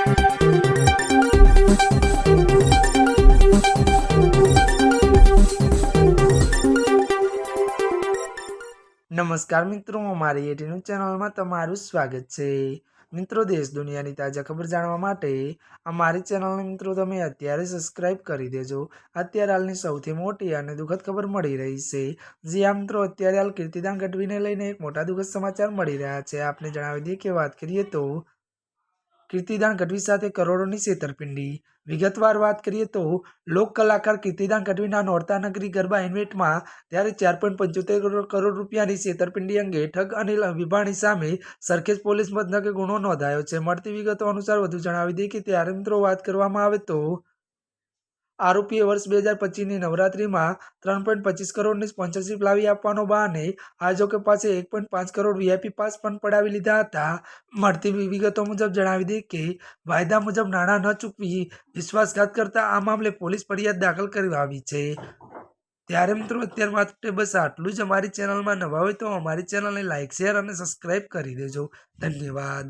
નમસ્કાર મિત્રો, અમારી એટીનું ચેનલમાં તમારું સ્વાગત છે। મિત્રો, દેશ દુનિયાની તાજા ખબર જાણવા માટે અમારી ચેનલને મિત્રો તમે અત્યારે સબસ્ક્રાઇબ કરી દેજો। અત્યારે હાલની સૌથી મોટી અને દુઃખદ ખબર મળી રહી છે। જી હા મિત્રો, અત્યારે હાલ કીર્તિદાન ગઢવીને લઈને એક મોટા દુઃખદ સમાચાર મળી રહ્યા છે। આપને જણાવી દઈએ કે વાત કરીએ તો કીર્તિદાન ગઢવી સાથે કરોડોની છેતરપિંડી। વિગતવાર વાત કરીએ તો લોક કલાકાર કીર્તિદાન ગઢવીના નોરતા નગરી ગરબા ઇવેન્ટમાં ત્યારે 4.75 કરોડ રૂપિયાની છેતરપિંડી અંગે ઠગ અનિલ વિભાણી સામે સરખેજ પોલીસ મથકે ગુનો નોંધાયો છે। મળતી વિગતો અનુસાર વધુ જણાવી દઈએ કે ત્યારે મિત્રો વાત કરવામાં આવે તો આરોપીએ વર્ષ 2025ની નવરાત્રીમાં 3.25 કરોડની સ્પોન્સરશિપ લાવી આપવાનો બહાને આયોજકો પાસે 1.5 કરોડ વીઆઈપી પાસ પણ પડાવી લીધા હતા। મળતી વિગતો મુજબ જણાવી દઈએ કે વાયદા મુજબ નાણાં ન ચૂકવી વિશ્વાસઘાત કરતા આ મામલે પોલીસ ફરિયાદ દાખલ કરાવી છે। ત્યારે મિત્રો અત્યાર માટે બસ આટલું જ। અમારી ચેનલમાં નવા હોય તો અમારી ચેનલને લાઇક, શેર અને સબસ્ક્રાઇબ કરી દેજો। ધન્યવાદ।